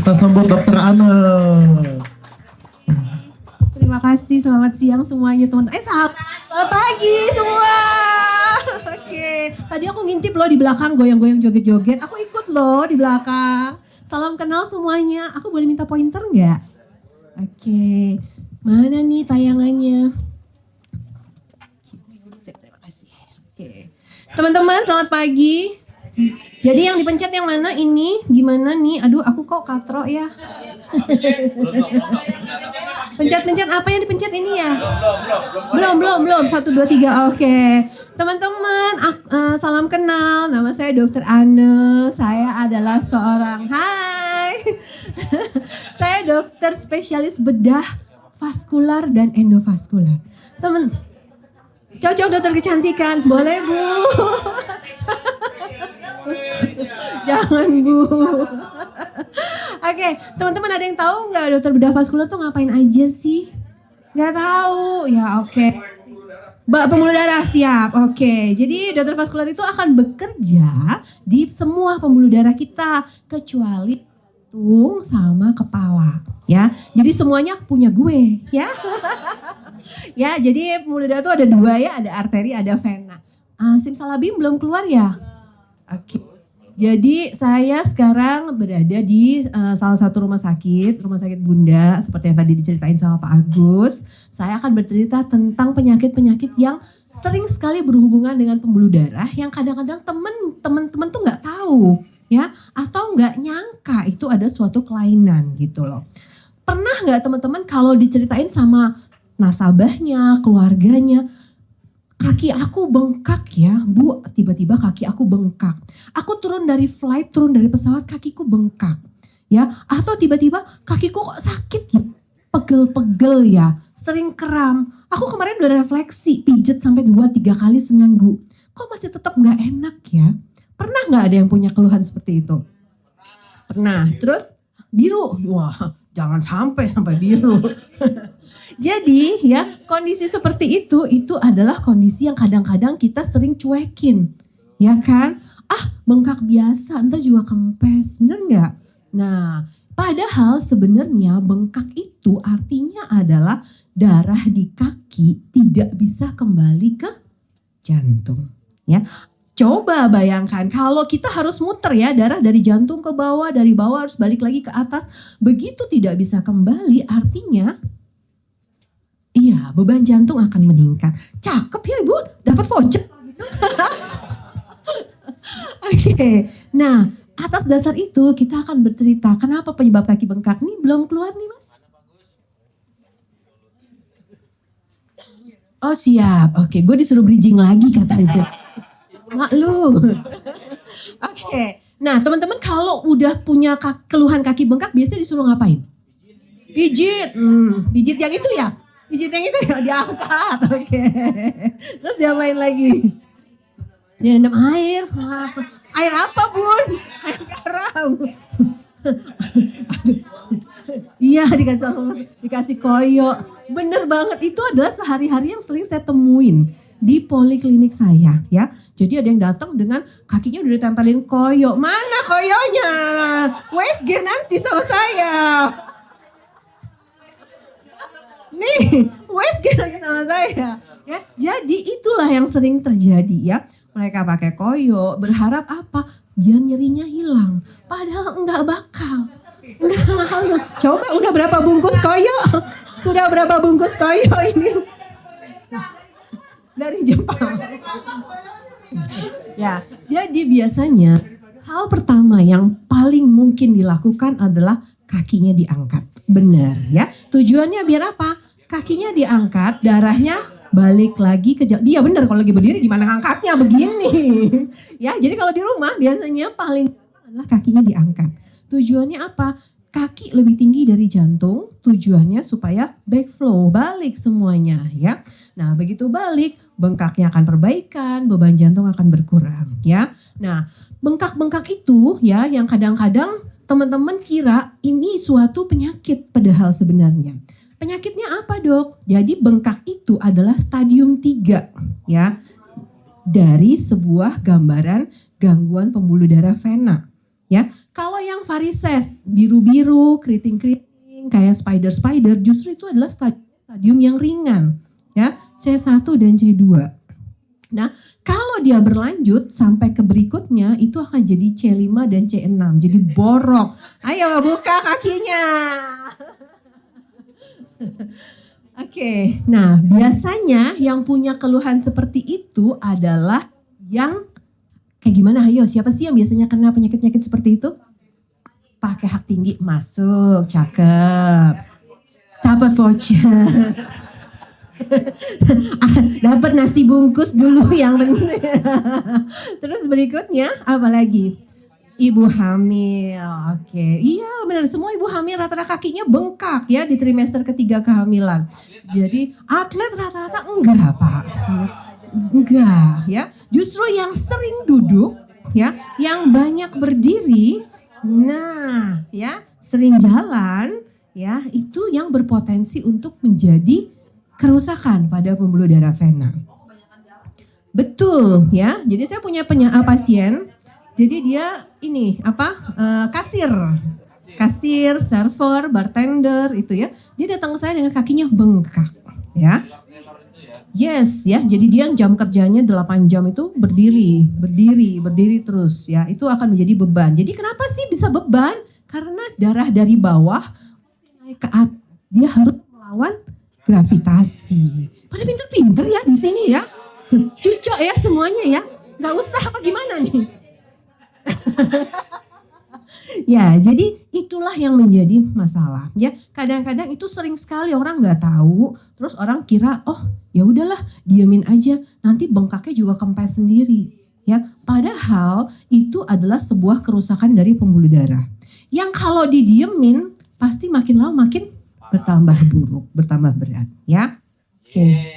Kita sambut Dokter Ana. Terima kasih, selamat siang semuanya teman-teman. Selamat pagi semua. Oke, tadi aku ngintip loh di belakang goyang-goyang joget-joget. Aku ikut loh di belakang. Salam kenal semuanya. Aku boleh minta pointer nggak? Oke, mana nih tayangannya? Terima kasih. Oke, teman-teman selamat pagi. Jadi yang dipencet yang mana ini? Gimana nih? Aduh, aku kok katro ya. Pencet-pencet apa yang dipencet ini ya? Belum. 1, 2, 3. Oke. Teman-teman, salam kenal. Nama saya Dr. Ane. Saya adalah seorang saya dokter spesialis bedah vaskular dan endovaskular. Teman, cocok dokter kecantikan? Boleh, Bu. Jangan, Bu. Oke, teman-teman ada yang tahu nggak dokter bedah vaskular tuh ngapain aja sih? Nggak tahu? Ya oke. Pembuluh darah siap. Oke, jadi dokter vaskular itu akan bekerja di semua pembuluh darah kita kecuali jantung sama kepala. Ya, jadi semuanya punya gue. Ya, ya. Jadi pembuluh darah itu ada 2 ya, ada arteri, ada vena. Simsalabim belum keluar ya? Oke. Jadi saya sekarang berada di salah satu rumah sakit Bunda, seperti yang tadi diceritain sama Pak Agus. Saya akan bercerita tentang penyakit-penyakit yang sering sekali berhubungan dengan pembuluh darah yang kadang-kadang teman-teman tuh nggak tahu, ya, atau nggak nyangka itu ada suatu kelainan gitu loh. Pernah nggak teman-teman kalau diceritain sama nasabahnya, keluarganya, kaki aku bengkak ya, Bu, tiba-tiba kaki aku bengkak. Aku turun dari pesawat, kakiku bengkak. Ya, atau tiba-tiba kakiku kok sakit ya, pegel-pegel ya, sering kram. Aku kemarin udah refleksi, pijet sampai 2-3 kali seminggu. Kok masih tetap gak enak ya? Pernah gak ada yang punya keluhan seperti itu? Pernah. Terus biru, wah jangan sampai biru. Jadi ya kondisi seperti itu adalah kondisi yang kadang-kadang kita sering cuekin. Ya kan? Bengkak biasa, ntar juga kempes, bener gak? Nah padahal sebenarnya bengkak itu artinya adalah darah di kaki tidak bisa kembali ke jantung. Ya, coba bayangkan kalau kita harus muter ya, darah dari jantung ke bawah, dari bawah harus balik lagi ke atas. Begitu tidak bisa kembali artinya iya, beban jantung akan meningkat. Cakep ya Ibu, dapat voucher. Oke, nah atas dasar itu kita akan bercerita kenapa penyebab kaki bengkak nih belum keluar nih Mas. Oh siap, oke, gue disuruh bridging lagi katanya. Maklum. Oke, nah teman-teman kalau udah punya keluhan kaki bengkak biasanya disuruh ngapain? Pijit, pijit yang itu ya? Pijit yang itu ya diangkat, oke. Terus diapain lagi? Direndam air. Air apa Bun? Air garam. Iya dikasih koyo. Bener banget, itu adalah sehari-hari yang sering saya temuin di poliklinik saya ya. Jadi ada yang datang dengan kakinya udah ditempelin koyo. Mana koyonya? WSG nanti sama saya. Nih, WSG lagi sama saya. Ya, jadi itulah yang sering terjadi ya. Mereka pakai koyo, berharap apa? Biar nyerinya hilang. Padahal enggak bakal. Enggak. Coba udah berapa bungkus koyo? Sudah berapa bungkus koyo ini? Dari Jepang. Ya, jadi biasanya hal pertama yang paling mungkin dilakukan adalah kakinya diangkat. Benar ya. Tujuannya biar apa? Kakinya diangkat, darahnya balik lagi ke jantung. Iya benar, kalau lagi berdiri gimana ngangkatnya begini. Ya, jadi kalau di rumah biasanya paling adalah kakinya diangkat. Tujuannya apa? Kaki lebih tinggi dari jantung, tujuannya supaya backflow, balik semuanya ya. Nah, begitu balik, bengkaknya akan perbaikan, beban jantung akan berkurang ya. Nah, bengkak-bengkak itu ya yang kadang-kadang teman-teman kira ini suatu penyakit padahal sebenarnya. Penyakitnya apa Dok? Jadi bengkak itu adalah stadium 3 ya. Dari sebuah gambaran gangguan pembuluh darah vena. Ya, kalau yang varises, biru-biru, keriting-keriting, kayak spider-spider, justru itu adalah stadium yang ringan. Ya, C1 dan C2. Nah, kalau dia berlanjut sampai ke berikutnya, itu akan jadi C5 dan C6. Jadi borok. Ayo buka kakinya. Oke, nah biasanya yang punya keluhan seperti itu adalah yang kayak gimana? Ayo, siapa sih yang biasanya kena penyakit-penyakit seperti itu? Pakai hak tinggi, masuk, cakep. Dapat voucher. Dapat nasi bungkus dulu yang penting. Terus berikutnya apa lagi? Ibu hamil. Oke. Iya benar, semua ibu hamil rata-rata kakinya bengkak ya di trimester ketiga kehamilan. Jadi atlet rata-rata enggak, Pak. Enggak ya. Justru yang sering duduk ya, yang banyak berdiri, nah ya, sering jalan ya, itu yang berpotensi untuk menjadi kerusakan pada pembuluh darah vena. Betul ya. Jadi saya punya pasien. Jadi dia ini kasir, server, bartender itu ya. Dia datang ke saya dengan kakinya bengkak ya. Yes ya. Jadi dia jam kerjanya 8 jam itu berdiri terus ya. Itu akan menjadi beban. Jadi kenapa sih bisa beban? Karena darah dari bawah naik ke atas. Dia harus melawan gravitasi. Pada pinter-pinter ya di sini ya. Cucok ya semuanya ya. Nggak usah apa gimana nih. Ya, jadi itulah yang menjadi masalah ya. Kadang-kadang itu sering sekali orang nggak tahu, terus orang kira oh ya udahlah diemin aja, nanti bengkaknya juga kempes sendiri ya. Padahal itu adalah sebuah kerusakan dari pembuluh darah. Yang kalau didiemin pasti makin lama makin bertambah buruk, bertambah berat ya. Oke.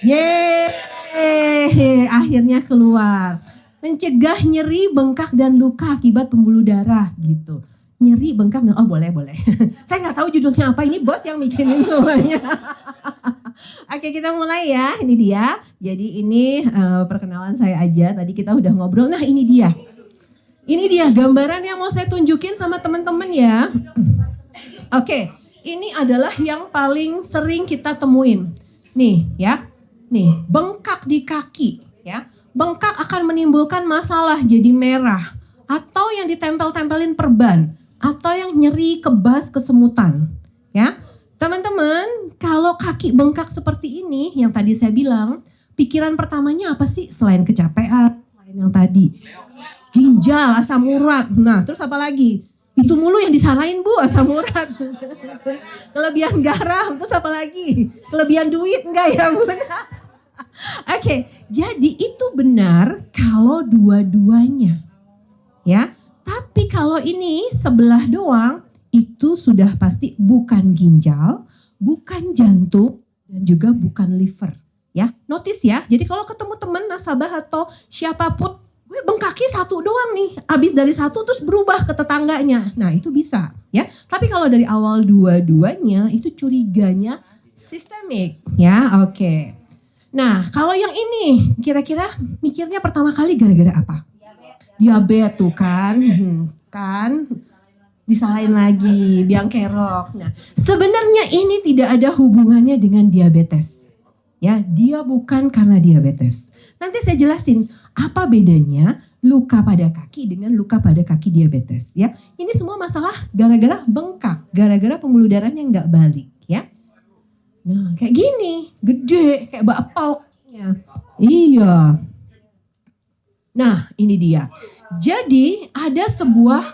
Yeay, akhirnya keluar. Mencegah nyeri, bengkak, dan luka akibat pembuluh darah gitu. Nyeri, bengkak, dan boleh. Saya nggak tahu judulnya apa, ini bos yang bikinin semuanya. Oke, kita mulai ya, ini dia. Jadi ini perkenalan saya aja, tadi kita udah ngobrol. Nah ini dia. Ini dia gambaran yang mau saya tunjukin sama teman-teman ya. Oke, ini adalah yang paling sering kita temuin. Nih ya, nih bengkak di kaki ya. Bengkak akan menimbulkan masalah jadi merah atau yang ditempel-tempelin perban atau yang nyeri, kebas, kesemutan ya. Teman-teman, kalau kaki bengkak seperti ini yang tadi saya bilang, pikiran pertamanya apa sih selain kecapean, selain yang tadi? Ginjal, asam urat. Nah, terus apa lagi? Itu mulu yang disalahin Bu, asam urat. Kelebihan garam, terus apa lagi? Kelebihan duit enggak ya Bu? Oke, jadi itu benar kalau dua-duanya. Ya. Tapi kalau ini sebelah doang, itu sudah pasti bukan ginjal, bukan jantung, dan juga bukan liver. Ya, notice ya. Jadi kalau ketemu teman nasabah atau siapapun, gue bengkaki satu doang nih, habis dari satu terus berubah ke tetangganya. Nah itu bisa ya. Tapi kalau dari awal dua-duanya itu curiganya sistemik ya. Oke. Nah kalau yang ini kira-kira mikirnya pertama kali gara-gara apa? Diabetes tuh kan. Kan disalahin lagi, biang kerok. Nah sebenarnya ini tidak ada hubungannya dengan diabetes. Ya, dia bukan karena diabetes. Nanti saya jelasin apa bedanya luka pada kaki dengan luka pada kaki diabetes ya. Ini semua masalah gara-gara bengkak, gara-gara pembuluh darahnya nggak balik ya. Nah kayak gini, gede kayak bakpauknya. Iya. Nah ini dia. Jadi ada sebuah,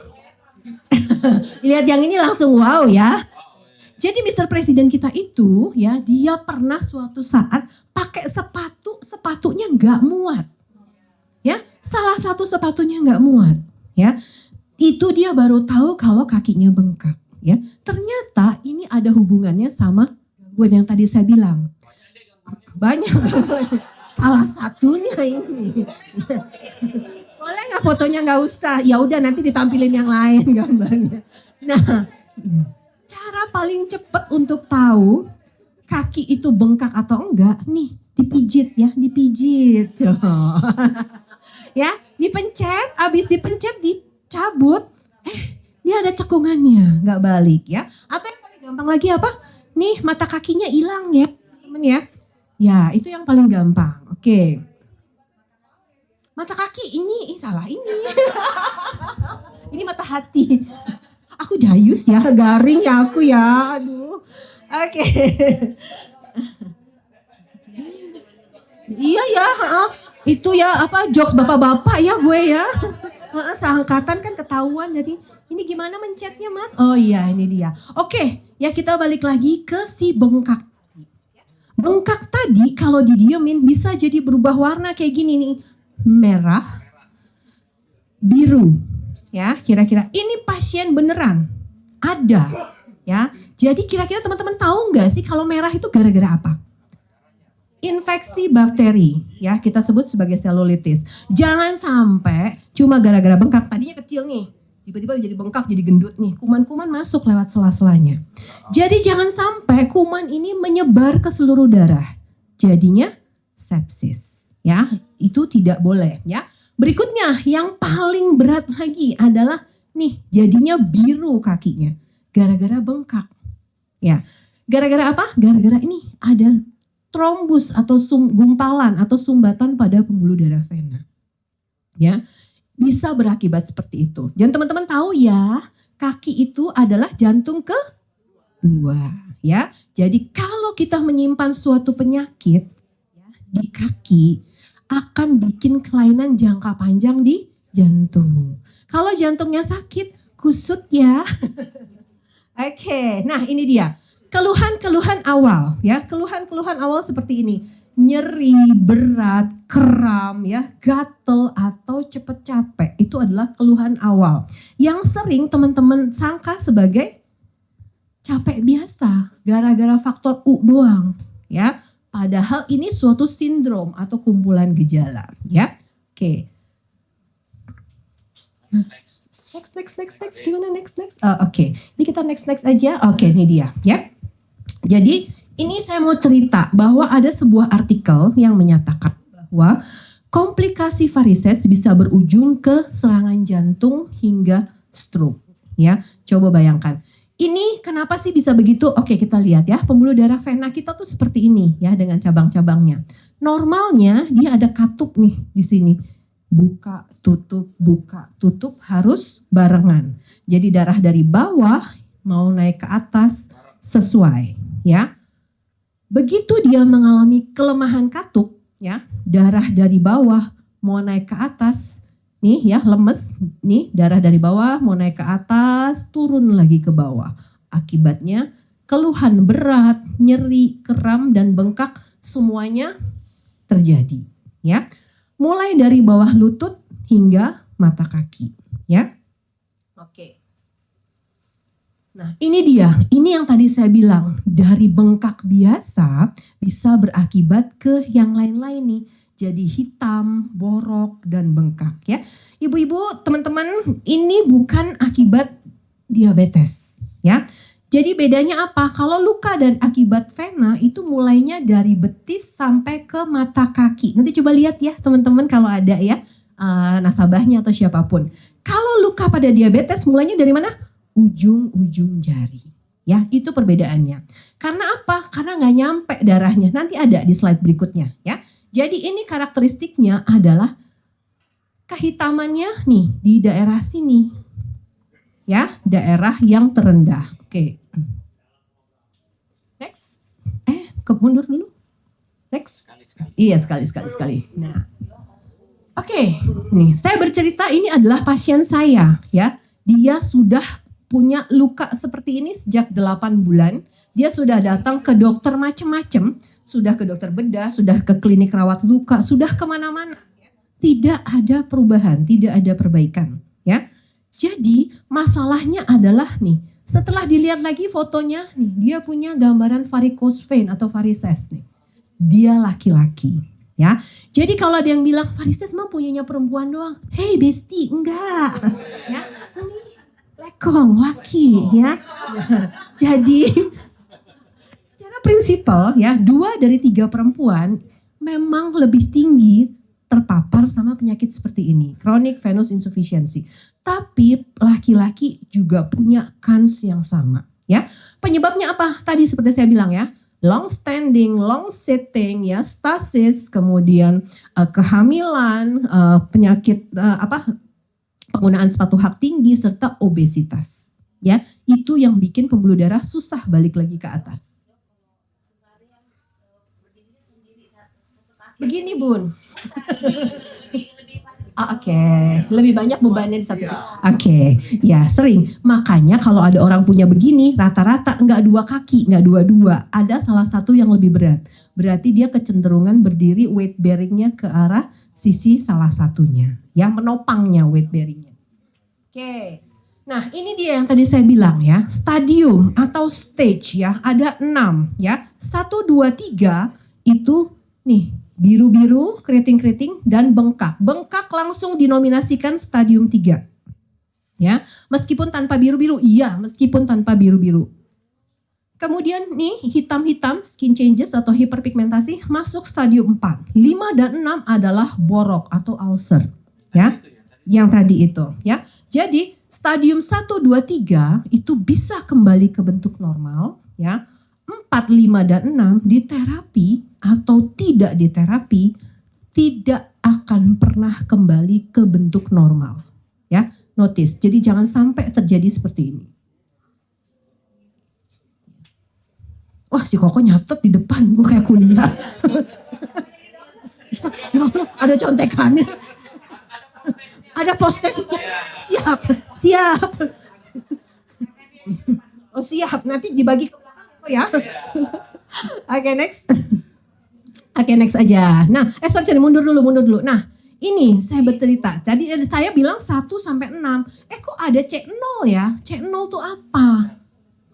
lihat yang ini langsung wow ya. Jadi Mr. Presiden kita itu ya, dia pernah suatu saat pakai sepatunya nggak muat. Ya, salah satu sepatunya nggak muat. Ya, itu dia baru tahu kalau kakinya bengkak. Ya, ternyata ini ada hubungannya sama gangguan yang tadi saya bilang. Banyak salah satunya ini. Boleh nggak fotonya nggak usah? Ya udah nanti ditampilin yang lain gambarnya. Nah. Cara paling cepat untuk tahu kaki itu bengkak atau enggak, nih dipijit ya, dipijit. Ya, dipencet, abis dipencet cabut, dia ada cekungannya, nggak balik ya. Atau yang paling gampang lagi apa? Nih mata kakinya hilang ya, temen ya. Ya itu yang paling gampang. Oke. Mata kaki ini salah ini. Ini mata hati. Aku jayus ya, garing ya aku ya. Aduh. Oke. Iya ya, itu ya apa jokes bapak-bapak ya gue ya. Seangkatan kan ketahuan, jadi ini gimana mencetnya mas? Oh iya ini dia. Oke, ya kita balik lagi ke si bengkak. Bengkak tadi kalau didiemin bisa jadi berubah warna kayak gini nih. Merah, biru. Ya, kira-kira ini pasien beneran ada. Ya, jadi kira-kira teman-teman tahu nggak sih kalau merah itu gara-gara apa? Infeksi bakteri, ya kita sebut sebagai selulitis. Jangan sampai cuma gara-gara bengkak, tadinya kecil nih, tiba-tiba jadi bengkak, jadi gendut nih, kuman-kuman masuk lewat sela-selanya. Jadi jangan sampai kuman ini menyebar ke seluruh darah, jadinya sepsis, ya itu tidak boleh, ya. Berikutnya yang paling berat lagi adalah nih jadinya biru kakinya, gara-gara bengkak, ya. Gara-gara apa? Gara-gara ini ada trombus atau gumpalan atau sumbatan pada pembuluh darah vena. Ya, bisa berakibat seperti itu. Dan teman-teman tahu ya, kaki itu adalah jantung kedua, ya. Jadi kalau kita menyimpan suatu penyakit ya, di kaki akan bikin kelainan jangka panjang di jantung. Kalau jantungnya sakit, kusut ya. Oke, nah ini dia. Keluhan-keluhan awal ya, keluhan-keluhan awal seperti ini. Nyeri, berat, kram ya, gatel atau cepet capek. Itu adalah keluhan awal. Yang sering teman-teman sangka sebagai capek biasa gara-gara faktor U doang ya. Padahal ini suatu sindrom atau kumpulan gejala ya. Oke. Next. Gimana next? Oke. Ini kita next aja. Oke, ini dia ya. Jadi ini saya mau cerita bahwa ada sebuah artikel yang menyatakan bahwa komplikasi varises bisa berujung ke serangan jantung hingga stroke. Ya, coba bayangkan. Ini kenapa sih bisa begitu? Oke, kita lihat ya. Pembuluh darah vena kita tuh seperti ini ya dengan cabang-cabangnya. Normalnya dia ada katup nih di sini. Buka, tutup harus barengan. Jadi darah dari bawah mau naik ke atas sesuai ya. Begitu dia mengalami kelemahan katup ya, darah dari bawah mau naik ke atas nih ya, lemes nih, darah dari bawah mau naik ke atas, turun lagi ke bawah. Akibatnya keluhan berat, nyeri, kram dan bengkak semuanya terjadi ya. Mulai dari bawah lutut hingga mata kaki ya. Oke. Nah ini dia, ini yang tadi saya bilang, dari bengkak biasa bisa berakibat ke yang lain-lain nih. Jadi hitam, borok, dan bengkak ya. Ibu-ibu, teman-teman, ini bukan akibat diabetes ya. Jadi bedanya apa? Kalau luka dan akibat vena itu mulainya dari betis sampai ke mata kaki. Nanti coba lihat ya teman-teman kalau ada ya nasabahnya atau siapapun. Kalau luka pada diabetes mulainya dari mana? Ujung-ujung jari. Ya, itu perbedaannya. Karena apa? Karena nggak nyampe darahnya. Nanti ada di slide berikutnya ya. Jadi ini karakteristiknya adalah kehitamannya nih di daerah sini. Ya, daerah yang terendah. Oke. Next. Mundur dulu. Next. Iya, sekali. Nah. Oke, nih saya bercerita ini adalah pasien saya ya. Dia sudah punya luka seperti ini sejak 8 bulan. Dia sudah datang ke dokter macam-macam, sudah ke dokter bedah, sudah ke klinik rawat luka, sudah kemana-mana. Tidak ada perubahan, tidak ada perbaikan. Ya, jadi masalahnya adalah nih, setelah dilihat lagi fotonya, nih dia punya gambaran varicose vein atau varises nih. Dia laki-laki. Ya, jadi kalau ada yang bilang varises mah punyanya perempuan doang, hey besti, enggak. Ya, ini lekong laki ya. Jadi secara prinsipal ya 2 dari 3 perempuan memang lebih tinggi terpapar sama penyakit seperti ini, chronic venous insufficiency. Tapi laki-laki juga punya kans yang sama, ya. Penyebabnya apa? Tadi seperti saya bilang ya, long standing, long sitting, ya, stasis, kemudian kehamilan, penyakit penggunaan sepatu hak tinggi serta obesitas, ya. Itu yang bikin pembuluh darah susah balik lagi ke atas. Begini Bun. Oke, lebih banyak bebannya di satu sisi. Oke, ya sering. Makanya kalau ada orang punya begini, rata-rata nggak 2 kaki, nggak 2-2. Ada salah satu yang lebih berat. Berarti dia kecenderungan berdiri weight bearingnya ke arah sisi salah satunya. Yang menopangnya weight bearingnya. Oke, nah ini dia yang tadi saya bilang ya. Stadium atau stage ya, ada 6 ya. 1, 2, 3 itu nih. Biru-biru, keriting-keriting, dan bengkak. Bengkak langsung dinominasikan stadium 3. Ya, meskipun tanpa biru-biru, iya, meskipun tanpa biru-biru. Kemudian nih, hitam-hitam, skin changes atau hiperpigmentasi masuk stadium 4. 5 dan 6 adalah borok atau ulcer. Ya, yang tadi itu. Ya, jadi stadium 1, 2, 3 itu bisa kembali ke bentuk normal. Ya, 4, 5, dan 6 diterapi atau tidak diterapi tidak akan pernah kembali ke bentuk normal. Ya, notice. Jadi jangan sampai terjadi seperti ini. Wah, si Koko nyatet di depan, gue kayak kuliah. Ada contekannya. Ada postes. Siap, siap. Oh siap, nanti dibagi ke belakang ya. Oke, next. Oke, next aja. Nah, sorry, mundur dulu. Nah, ini saya bercerita. Jadi saya bilang 1 sampai 6. Kok ada C0 ya? C0 tuh apa?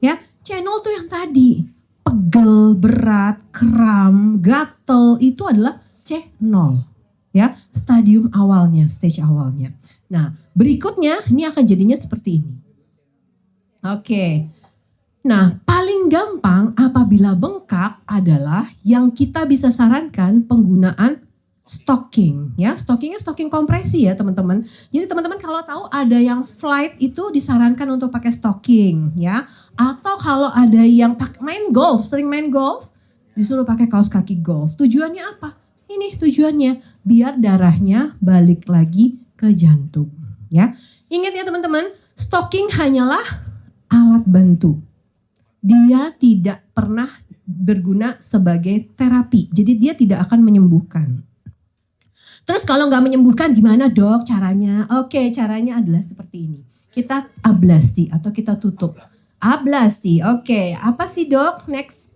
Ya, C0 tuh yang tadi. Pegel, berat, kram, gatel, itu adalah C0. Ya, stadium awalnya, stage awalnya. Nah, berikutnya ini akan jadinya seperti ini. Oke. Nah, paling gampang apabila bengkak adalah yang kita bisa sarankan penggunaan stocking. Ya, stockingnya stocking kompresi ya teman-teman. Jadi teman-teman kalau tahu ada yang flight itu disarankan untuk pakai stocking ya. Atau kalau ada yang main golf, sering main golf, disuruh pakai kaos kaki golf. Tujuannya apa? Ini tujuannya biar darahnya balik lagi ke jantung. Ya, ingat ya teman-teman, stocking hanyalah alat bantu. Dia tidak pernah berguna sebagai terapi. Jadi dia tidak akan menyembuhkan. Terus kalau nggak menyembuhkan gimana dok caranya? Oke, caranya adalah seperti ini. Kita ablasi atau kita tutup. Ablasi, oke. Apa sih dok? Next.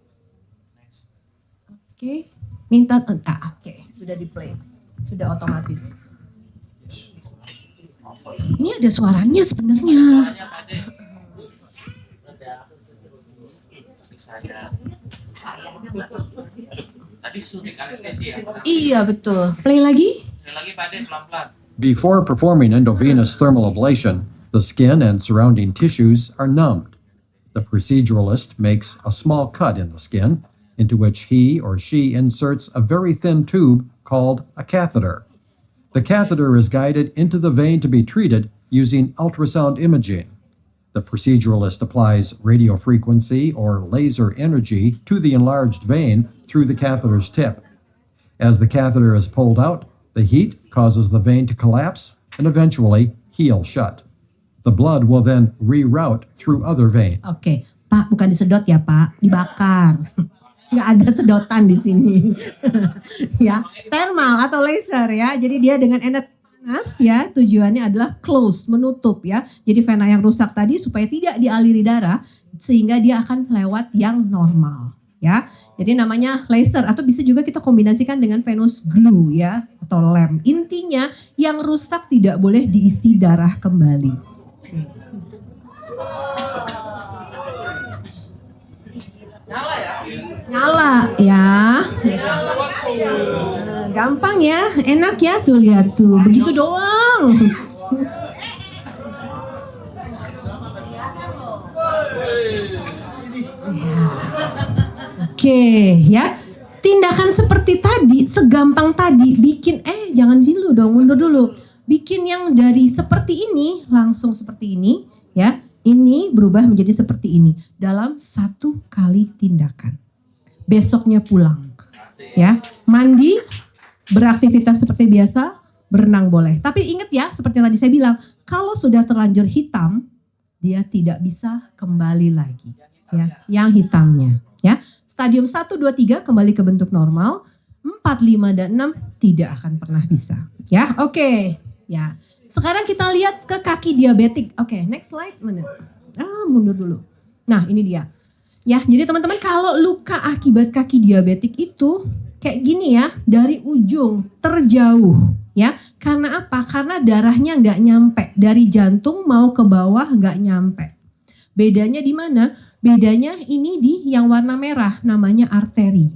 Oke, minta oke. Sudah di play. Sudah otomatis. Ini ada suaranya sebenarnya. Iya betul. Play lagi. Before performing endovenous thermal ablation, the skin and surrounding tissues are numbed. The proceduralist makes a small cut in the skin, into which he or she inserts a very thin tube called a catheter. The catheter is guided into the vein to be treated using ultrasound imaging. The proceduralist applies radiofrequency or laser energy to the enlarged vein through the catheter's tip. As the catheter is pulled out, the heat causes the vein to collapse and eventually heal shut. The blood will then reroute through other veins. Oke, Pak, bukan disedot ya Pak, dibakar. Nggak ada sedotan di sini. Ya, thermal atau laser ya. Jadi dia dengan energi panas ya, tujuannya adalah close, menutup ya. Jadi vena yang rusak tadi supaya tidak dialiri darah sehingga dia akan lewat yang normal ya. Jadi namanya laser atau bisa juga kita kombinasikan dengan venous glue ya atau lem. Intinya yang rusak tidak boleh diisi darah kembali. Nyala ya. Gampang ya, enak ya tuh lihat tuh. Begitu doang. Oke ya. tindakan seperti tadi, segampang tadi, bikin jangan dulu dong, mundur dulu. Bikin yang dari seperti ini langsung seperti ini, ya. Ini berubah menjadi seperti ini dalam 1 kali tindakan. Besoknya pulang, ya. Mandi, beraktivitas seperti biasa, berenang boleh. Tapi ingat ya, seperti yang tadi saya bilang, kalau sudah terlanjur hitam, dia tidak bisa kembali lagi, ya. Yang hitamnya, ya. Stadium 1, 2, 3 kembali ke bentuk normal, 4, 5, dan 6 tidak akan pernah bisa. Ya, oke. Ya. Sekarang kita lihat ke kaki diabetik. Oke, next slide. Mana? Mundur dulu. Nah, ini dia. Ya, jadi teman-teman kalau luka akibat kaki diabetik itu kayak gini ya, dari ujung terjauh. Ya, karena apa? Karena darahnya nggak nyampe. Dari jantung mau ke bawah nggak nyampe. Bedanya di mana? Bedanya ini di yang warna merah, namanya arteri.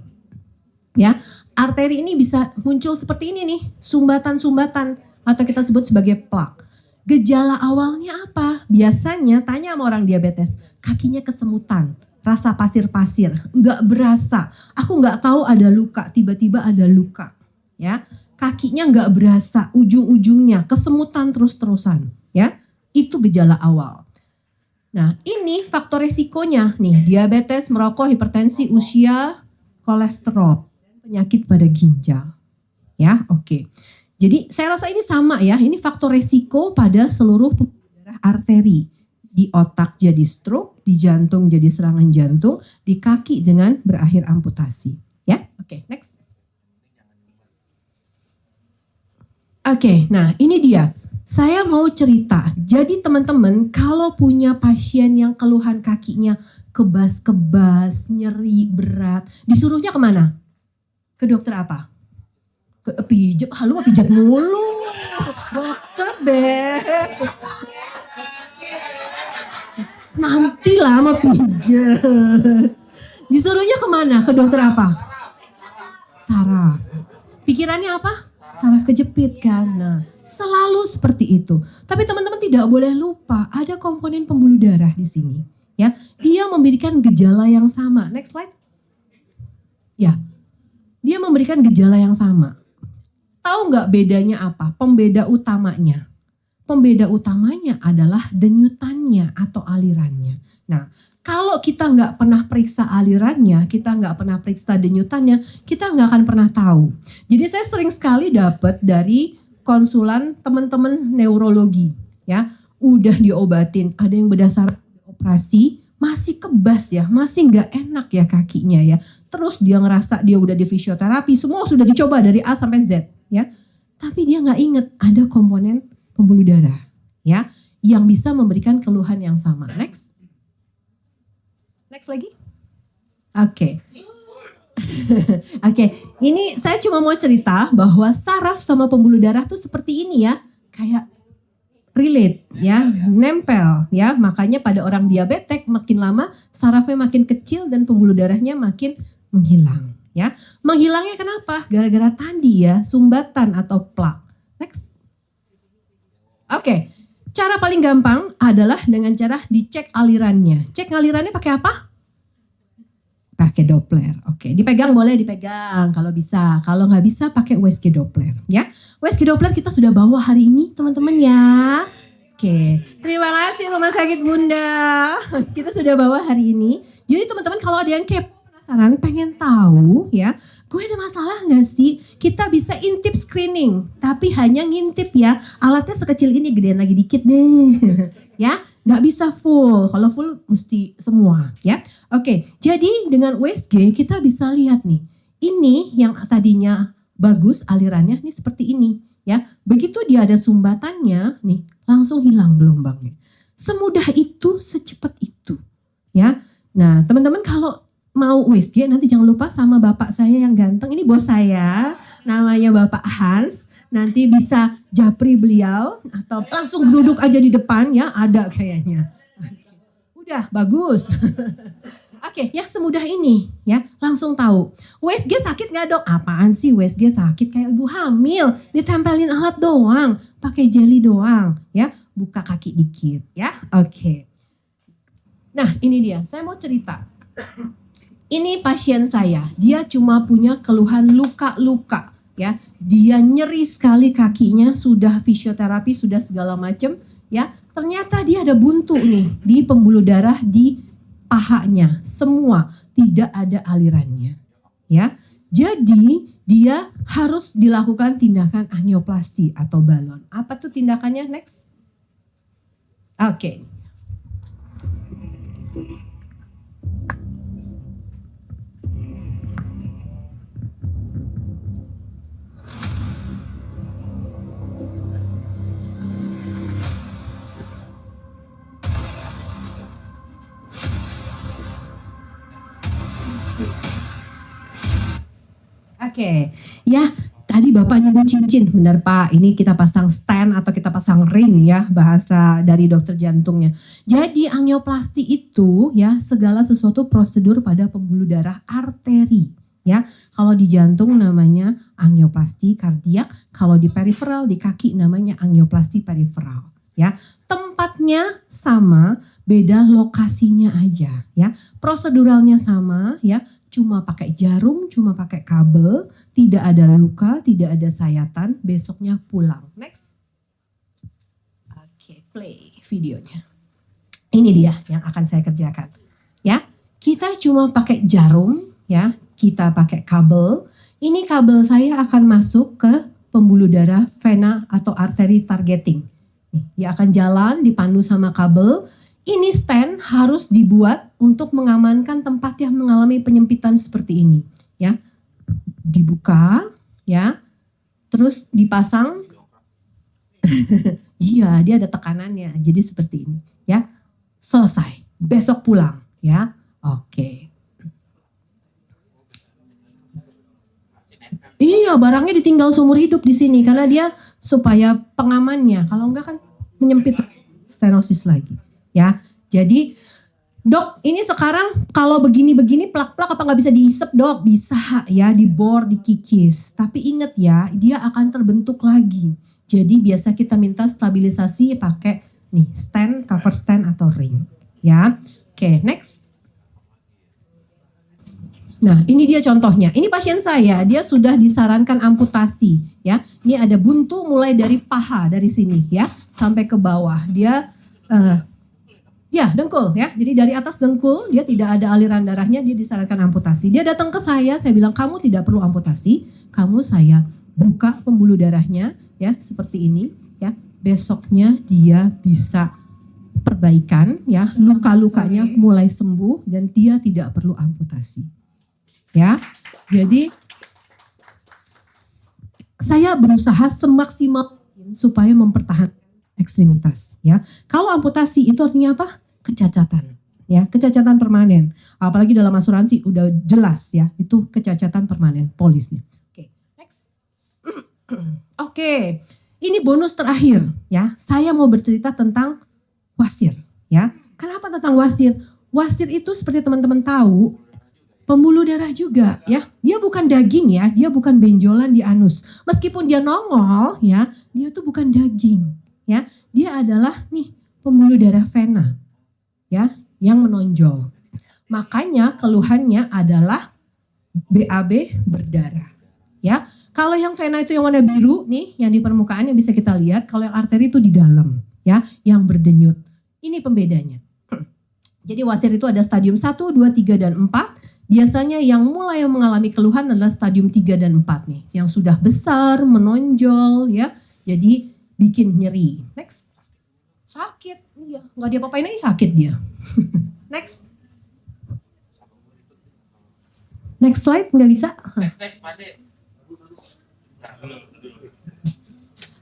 Ya, arteri ini bisa muncul seperti ini nih, sumbatan-sumbatan atau kita sebut sebagai plak. Gejala awalnya apa? Biasanya tanya sama orang diabetes, kakinya kesemutan, rasa pasir-pasir, nggak berasa. Aku nggak tahu ada luka, tiba-tiba ada luka. Ya, kakinya nggak berasa, ujung-ujungnya kesemutan terus-terusan. Ya, itu gejala awal. Nah, ini faktor resikonya nih, diabetes, merokok, hipertensi, usia, kolesterol, penyakit pada ginjal. Ya, oke. Jadi saya rasa ini sama ya, ini faktor resiko pada seluruh pembuluh darah arteri. Di otak jadi stroke, di jantung jadi serangan jantung, di kaki dengan berakhir amputasi. Ya, oke, next. Oke, nah ini dia. Saya mau cerita, jadi teman-teman kalau punya pasien yang keluhan kakinya kebas-kebas, nyeri, berat, disuruhnya kemana? Ke dokter apa? Ke pijat, lu mah pijat mulu. Dokter deh. Nanti lah mau pijat. Disuruhnya kemana? Ke dokter apa? Saraf. Pikirannya apa? Saraf kejepit kan. Nah, selalu seperti itu. Tapi teman-teman tidak boleh lupa ada komponen pembuluh darah di sini. Ya, dia memberikan gejala yang sama. Next slide. Ya, dia memberikan gejala yang sama. Tahu nggak bedanya apa? Pembeda utamanya. Pembeda utamanya adalah denyutannya atau alirannya. Nah, kalau kita nggak pernah periksa alirannya, kita nggak pernah periksa denyutannya, kita nggak akan pernah tahu. Jadi saya sering sekali dapat dari konsulan teman-teman neurologi, ya, udah diobatin, ada yang berdasarkan operasi, masih kebas ya, masih nggak enak ya kakinya ya. Terus dia ngerasa dia udah di fisioterapi, semua sudah dicoba dari A sampai Z, ya. Tapi dia nggak inget ada komponen pembuluh darah, ya, yang bisa memberikan keluhan yang sama. Next. Next lagi. Oke. Oke, ini saya cuma mau cerita bahwa saraf sama pembuluh darah tuh seperti ini ya, kayak relate ya, nempel ya. Makanya pada orang diabetes makin lama sarafnya makin kecil dan pembuluh darahnya makin menghilang ya. Menghilangnya kenapa? Gara-gara tadi ya, sumbatan atau plak. Next. Oke, cara paling gampang adalah dengan cara dicek alirannya. Cek alirannya pakai apa? Pakai Doppler. Oke, dipegang boleh dipegang kalau bisa. Kalau nggak bisa pakai USG Doppler ya. USG Doppler kita sudah bawa hari ini teman-teman ya. Oke, terima kasih Rumah Sakit Bunda. Kita sudah bawa hari ini. Jadi teman-teman kalau ada yang kepo, penasaran, pengen tahu ya, gue ada masalah nggak sih? Kita bisa intip screening, tapi hanya ngintip ya. Alatnya sekecil ini, gedean lagi dikit deh. Ya. Nggak bisa full, kalau full mesti semua ya. Oke, jadi dengan USG kita bisa lihat nih, ini yang tadinya bagus alirannya nih seperti ini ya. Begitu dia ada sumbatannya nih, langsung hilang gelombangnya. Semudah itu, secepat itu ya. Nah teman-teman kalau mau USG nanti jangan lupa sama bapak saya yang ganteng, ini bos saya, namanya Bapak Hans. Nanti bisa japri beliau atau langsung duduk aja di depan ya, ada kayaknya. Udah bagus. Oke, ya semudah ini ya, langsung tahu. USG sakit nggak dok? Apaan sih USG sakit? Kayak ibu hamil, ditempelin alat doang, pakai jeli doang ya, buka kaki dikit ya. Oke. Nah ini dia, saya mau cerita. Ini pasien saya, dia cuma punya keluhan luka-luka ya. Dia nyeri sekali kakinya, sudah fisioterapi, sudah segala macam ya. Ternyata dia ada buntu nih di pembuluh darah di pahanya, semua tidak ada alirannya ya. Jadi dia harus dilakukan tindakan angioplasti atau balon. Apa tuh tindakannya? Next. Oke. Oke, ya tadi Bapak nyebut cincin, benar Pak. Ini kita pasang stand atau kita pasang ring ya, bahasa dari dokter jantungnya. Jadi angioplasti itu ya segala sesuatu prosedur pada pembuluh darah arteri. Ya, kalau di jantung namanya angioplasti kardiak, kalau di periferal di kaki namanya angioplasti periferal. Ya, tempatnya sama, beda lokasinya aja. Ya, proseduralnya sama ya. Cuma pakai jarum, cuma pakai kabel, tidak ada luka, tidak ada sayatan, besoknya pulang. Next. Oke, play videonya. Ini dia yang akan saya kerjakan. Ya, kita cuma pakai jarum, ya, kita pakai kabel. Ini kabel saya akan masuk ke pembuluh darah vena atau arteri targeting. Dia akan jalan dipandu sama kabel. Ini stand harus dibuat untuk mengamankan tempat yang mengalami penyempitan seperti ini, ya. Dibuka, ya. Terus dipasang. Iya, dia ada tekanannya. Jadi seperti ini, ya. Selesai. Besok pulang, ya. Oke. Iya, barangnya ditinggal seumur hidup di sini karena dia supaya pengamannya. Kalau enggak kan menyempit stenosis lagi. Ya, jadi dok ini sekarang kalau begini-begini plak-plak apa nggak bisa diisep dok? Bisa ya, dibor, dikikis. Tapi ingat ya, dia akan terbentuk lagi. Jadi biasa kita minta stabilisasi pakai nih stand, cover stand atau ring. Ya, oke, next. Nah ini dia contohnya, ini pasien saya, dia sudah disarankan amputasi. Ya, ini ada buntu mulai dari paha dari sini ya sampai ke bawah. Dia ya, dengkul ya. Jadi dari atas dengkul, dia tidak ada aliran darahnya, dia disarankan amputasi. Dia datang ke saya bilang kamu tidak perlu amputasi, kamu saya buka pembuluh darahnya ya seperti ini ya. Besoknya dia bisa perbaikan ya, luka-lukanya mulai sembuh dan dia tidak perlu amputasi. Ya. Jadi saya berusaha semaksimal mungkin supaya mempertahankan ekstremitas ya. Kalau amputasi itu artinya apa? Kecacatan ya, kecacatan permanen. Apalagi dalam asuransi udah jelas ya, itu kecacatan permanen polisnya. Oke, next. Oke, ini bonus terakhir ya. Saya mau bercerita tentang wasir ya. Kenapa tentang wasir? Wasir itu seperti teman-teman tahu, pembuluh darah juga ya. Dia bukan daging ya, dia bukan benjolan di anus. Meskipun dia nongol ya, dia tuh bukan daging. Ya, dia adalah nih pembuluh darah vena, ya, yang menonjol. Makanya keluhannya adalah BAB berdarah, ya. Kalau yang vena itu yang warna biru nih, yang di permukaan yang bisa kita lihat. Kalau yang arteri itu di dalam, ya, yang berdenyut. Ini pembedanya. Jadi wasir itu ada stadium 1, 2, 3, dan 4. Biasanya yang mulai mengalami keluhan adalah stadium 3 dan 4 nih, yang sudah besar, menonjol, ya. Jadi bikin nyeri. Next. Sakit. Iya, nggak diapa-apain aja sakit dia. Next. Next slide, nggak bisa?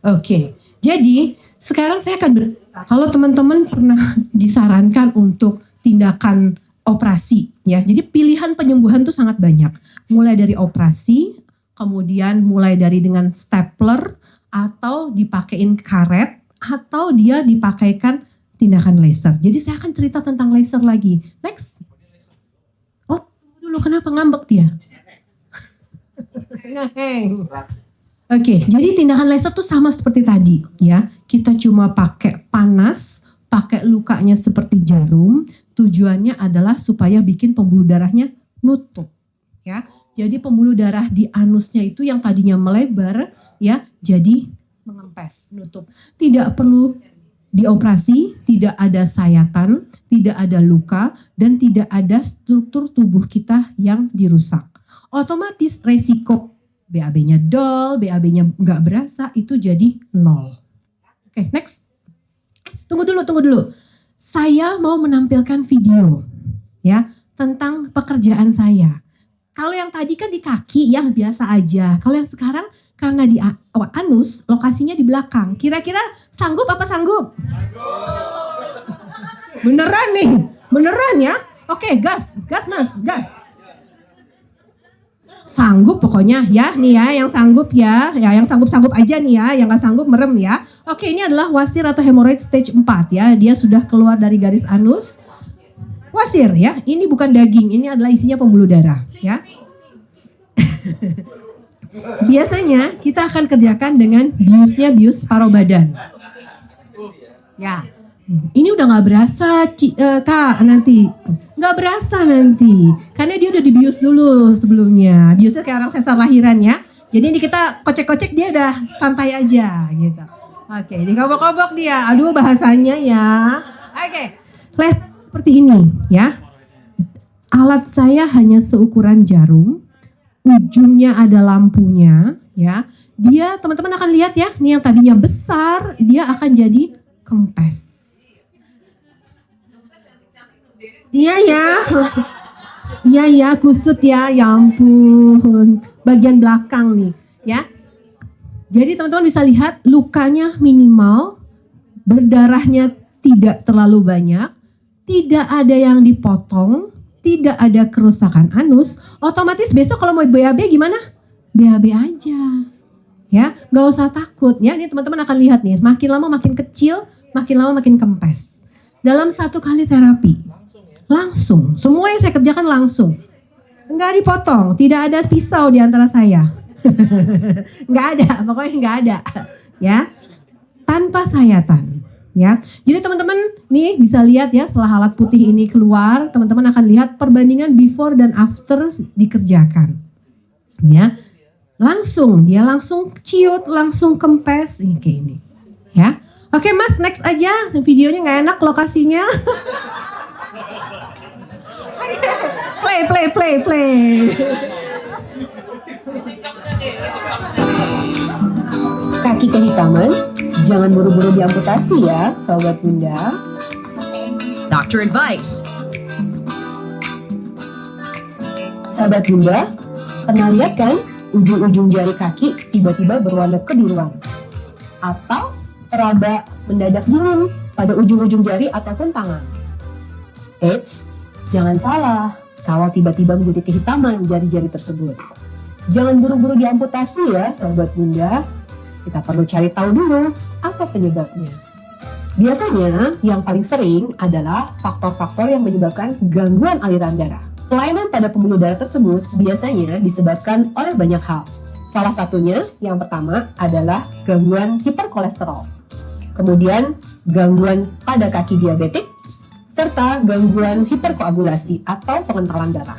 Oke. Jadi sekarang saya akan bercerita. Kalau teman-teman pernah disarankan untuk tindakan operasi, ya. Jadi pilihan penyembuhan tuh sangat banyak. Mulai dari operasi, kemudian mulai dari dengan stapler, atau dipakein karet, atau dia dipakaikan tindakan laser. Jadi saya akan cerita tentang laser lagi. Next. Oh, dulu kenapa ngambek dia? Oke, jadi tindakan laser tuh sama seperti tadi, ya. Kita cuma pakai panas, pakai lukanya seperti jarum. Tujuannya adalah supaya bikin pembuluh darahnya nutup ya. Jadi pembuluh darah di anusnya itu yang tadinya melebar ya jadi mengempes, nutup. Tidak perlu dioperasi, tidak ada sayatan, tidak ada luka, dan tidak ada struktur tubuh kita yang dirusak. Otomatis resiko BAB-nya dol, BAB-nya nggak berasa, itu jadi 0. Oke, next. Tunggu dulu. Saya mau menampilkan video ya tentang pekerjaan saya. Kalau yang tadi kan di kaki yang biasa aja. Kalau yang sekarang karena di anus, lokasinya di belakang. Kira-kira sanggup apa sanggup? Beneran nih, beneran ya? Oke, gas mas, gas. Sanggup pokoknya ya, nih ya yang sanggup ya yang sanggup aja nih ya, yang gak sanggup merem ya. Oke, ini adalah wasir atau hemoroid stage 4 ya, dia sudah keluar dari garis anus. Wasir ya, ini bukan daging, ini adalah isinya pembuluh darah ya. Biasanya kita akan kerjakan dengan bius paruh badan. Ya, ini udah gak berasa Kak nanti. Gak berasa nanti. Karena dia udah dibius dulu sebelumnya. Biusnya kayak orang sesar lahiran ya. Jadi ini kita kocek-kocek dia udah santai aja gitu. Oke, dikobok-kobok dia. Aduh bahasanya ya. Oke, lihat seperti ini ya. Alat saya hanya seukuran jarum. Ujungnya ada lampunya ya. Dia teman-teman akan lihat ya. Nih yang tadinya besar dia akan jadi kempes. Iya ya, kusut ya ampun. Bagian belakang nih ya. Jadi teman-teman bisa lihat lukanya minimal, berdarahnya tidak terlalu banyak, tidak ada yang dipotong, tidak ada kerusakan anus. Otomatis besok kalau mau BAB gimana? BAB aja. Ya, gak usah takut ya. Ini teman-teman akan lihat nih, makin lama makin kecil, makin lama makin kempes. Dalam 1 kali terapi. Langsung, semua yang saya kerjakan langsung. Enggak dipotong, tidak ada pisau di antara saya. Enggak ada, pokoknya enggak ada. Ya, tanpa sayatan. Ya, jadi teman-teman nih bisa lihat ya setelah alat putih ini keluar, teman-teman akan lihat perbandingan before dan after dikerjakan. Ya, dia langsung ciut, langsung kempes, ini kayak ini. Ya, oke mas, next aja, videonya nggak enak lokasinya. Play. Kaki kehitaman, jangan buru-buru diamputasi ya, sobat bunda. Doctor advice. Sahabat bunda, pernah lihat kan ujung-ujung jari kaki tiba-tiba berwarna kebiruan? Atau raba mendadak dingin pada ujung-ujung jari ataupun tangan? Eits, jangan salah kalau tiba-tiba menjadi kehitaman jari-jari tersebut. Jangan buru-buru diamputasi ya sahabat bunda. Kita perlu cari tahu dulu apa penyebabnya. Biasanya yang paling sering adalah faktor-faktor yang menyebabkan gangguan aliran darah. Kelainan pada pembuluh darah tersebut biasanya disebabkan oleh banyak hal. Salah satunya yang pertama adalah gangguan hiperkolesterol. Kemudian gangguan pada kaki diabetik, serta gangguan hiperkoagulasi atau pengentalan darah.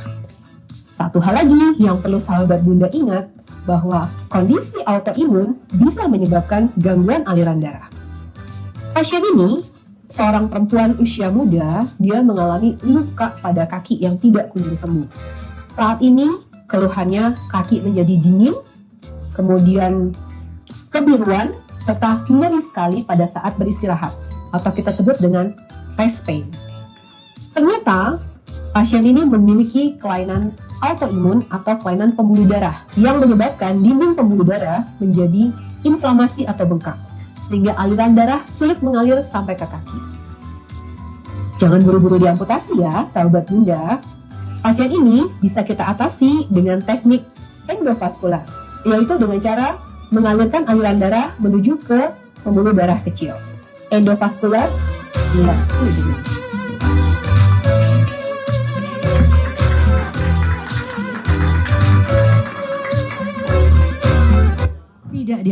Satu hal lagi yang perlu sahabat bunda ingat, bahwa kondisi autoimun bisa menyebabkan gangguan aliran darah. Pasien ini, seorang perempuan usia muda, dia mengalami luka pada kaki yang tidak kunjung sembuh. Saat ini, keluhannya kaki menjadi dingin, kemudian kebiruan, serta nyeri sekali pada saat beristirahat, atau kita sebut dengan rest pain. Ternyata pasien ini memiliki kelainan autoimun atau kelainan pembuluh darah yang menyebabkan dinding pembuluh darah menjadi inflamasi atau bengkak sehingga aliran darah sulit mengalir sampai ke kaki. Jangan buru-buru diamputasi ya sahabat bunda. Pasien ini bisa kita atasi dengan teknik endovaskular, yaitu dengan cara mengalirkan aliran darah menuju ke pembuluh darah kecil. Endovaskular, let's do it. Tidak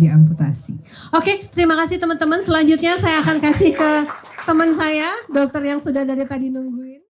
diamputasi. Oke, terima kasih teman-teman. Selanjutnya saya akan kasih ke teman saya, dokter yang sudah dari tadi nungguin.